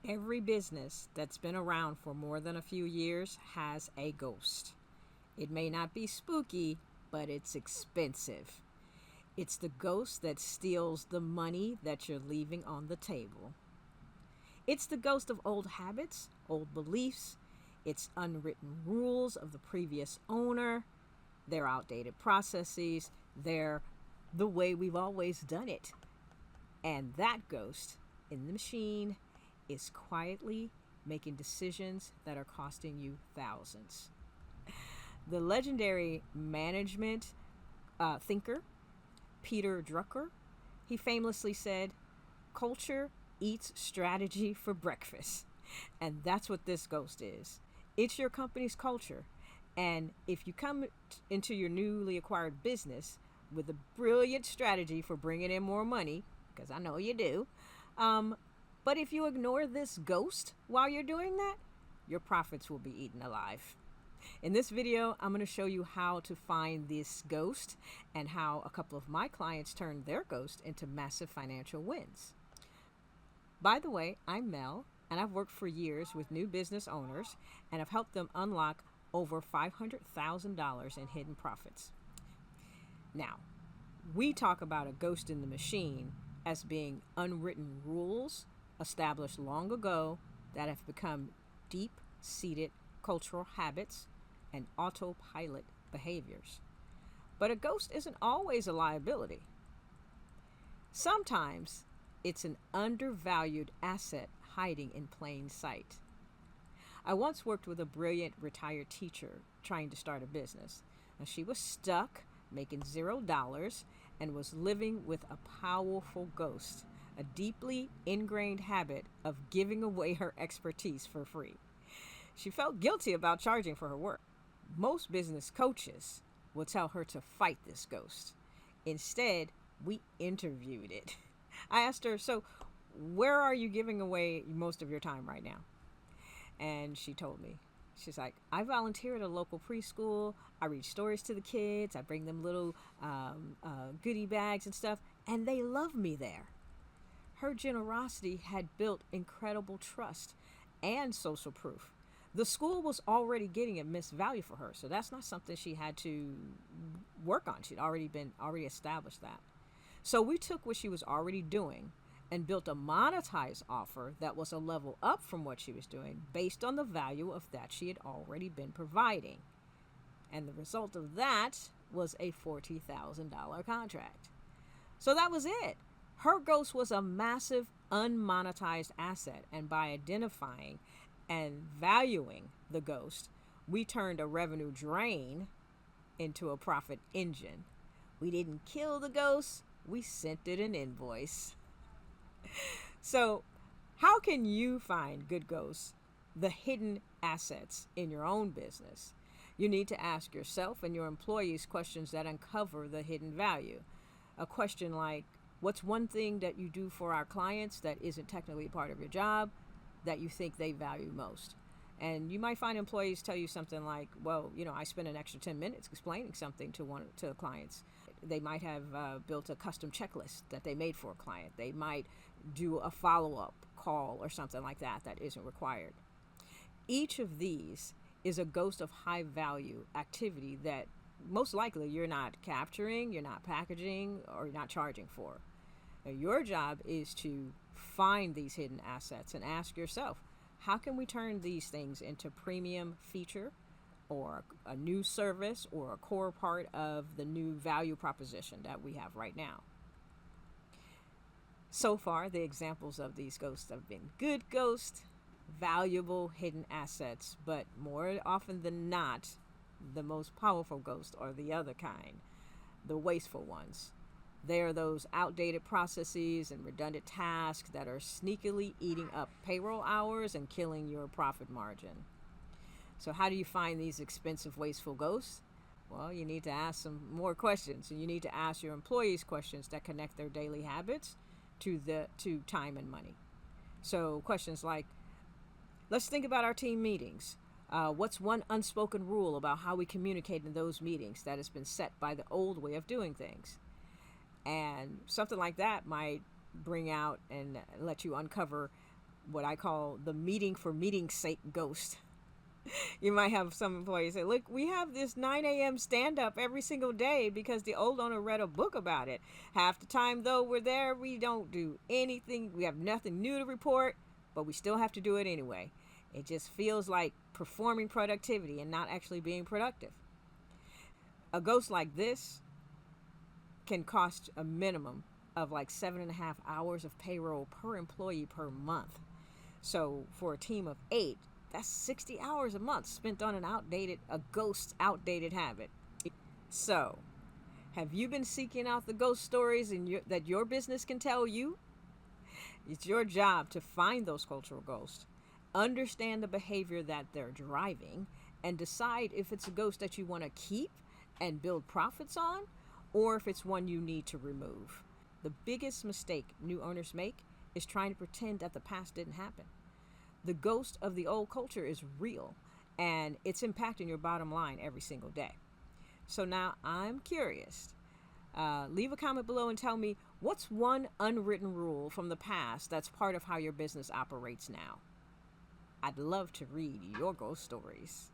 Every business that's been around for more than a few years has a ghost. It may not be spooky, but it's expensive. It's the ghost that steals the money that you're leaving on the table. It's the ghost of old habits, old beliefs, it's unwritten rules of the previous owner, their outdated processes, they're the way we've always done it. And that ghost in the machine is quietly making decisions that are costing you thousands. The legendary management thinker, Peter Drucker, he famously said, "Culture eats strategy for breakfast." And that's what this ghost is. It's your company's culture. And if you come into your newly acquired business with a brilliant strategy for bringing in more money, because I know you do, but if you ignore this ghost while you're doing that, your profits will be eaten alive. In this video, I'm going to show you how to find this ghost and how a couple of my clients turned their ghost into massive financial wins. By the way, I'm Mel, and I've worked for years with new business owners, and I've helped them unlock over $500,000 in hidden profits. Now, we talk about a ghost in the machine as being unwritten rules established long ago that have become deep-seated cultural habits and autopilot behaviors. But a ghost isn't always a liability. Sometimes it's an undervalued asset hiding in plain sight. I once worked with a brilliant retired teacher trying to start a business. Now, she was stuck making $0 and was living with a powerful ghost, a deeply ingrained habit of giving away her expertise for free. She felt guilty about charging for her work. Most business coaches will tell her to fight this ghost. Instead, we interviewed it. I asked her, "So, where are you giving away most of your time right now?" And she told me. She's like, "I volunteer at a local preschool. I read stories to the kids. I bring them little goodie bags and stuff, and they love me there." Her generosity had built incredible trust and social proof. The school was already getting immense value for her, so that's not something she had to work on. She'd already established that. So we took what she was already doing and built a monetize offer that was a level up from what she was doing based on the value of that she had already been providing. And the result of that was a $40,000 contract. So that was it. Her ghost was a massive unmonetized asset, and by identifying and valuing the ghost, we turned a revenue drain into a profit engine. We didn't kill the ghost, we sent it an invoice. So, how can you find good ghosts, the hidden assets in your own business? You need to ask yourself and your employees questions that uncover the hidden value. A question like, what's one thing that you do for our clients that isn't technically part of your job that you think they value most? And you might find employees tell you something like, well, I spend an extra 10 minutes explaining something to clients. They might have built a custom checklist that they made for a client. They might do a follow-up call or something like that isn't required. Each of these is a ghost of high value activity that most likely you're not capturing, you're not packaging, or you're not charging for. Now, your job is to find these hidden assets and ask yourself, how can we turn these things into premium feature or a new service or a core part of the new value proposition that we have right now? So far, the examples of these ghosts have been good ghosts, valuable hidden assets, but more often than not, the most powerful ghosts are the other kind, the wasteful ones. They are those outdated processes and redundant tasks that are sneakily eating up payroll hours and killing your profit margin. So how do you find these expensive, wasteful ghosts? Well, you need to ask some more questions, and you need to ask your employees questions that connect their daily habits to time and money. So questions like, let's think about our team meetings. What's one unspoken rule about how we communicate in those meetings that has been set by the old way of doing things? And something like that might bring out and let you uncover what I call the meeting for meeting's sake ghost. You might have some employees say, look, we have this 9 a.m. stand up every single day because the old owner read a book about it. Half the time, though, we're there, we don't do anything. We have nothing new to report, but we still have to do it anyway. It just feels like performing productivity and not actually being productive. A ghost like this can cost a minimum of like 7.5 hours of payroll per employee per month. So for a team of 8, that's 60 hours a month spent on a ghost's outdated habit. So, have you been seeking out the ghost stories that your business can tell you? It's your job to find those cultural ghosts, understand the behavior that they're driving, and decide if it's a ghost that you want to keep and build profits on, or if it's one you need to remove. The biggest mistake new owners make is trying to pretend that the past didn't happen. The ghost of the old culture is real, and it's impacting your bottom line every single day. So now I'm curious. Leave a comment below and tell me, what's one unwritten rule from the past that's part of how your business operates now? I'd love to read your ghost stories.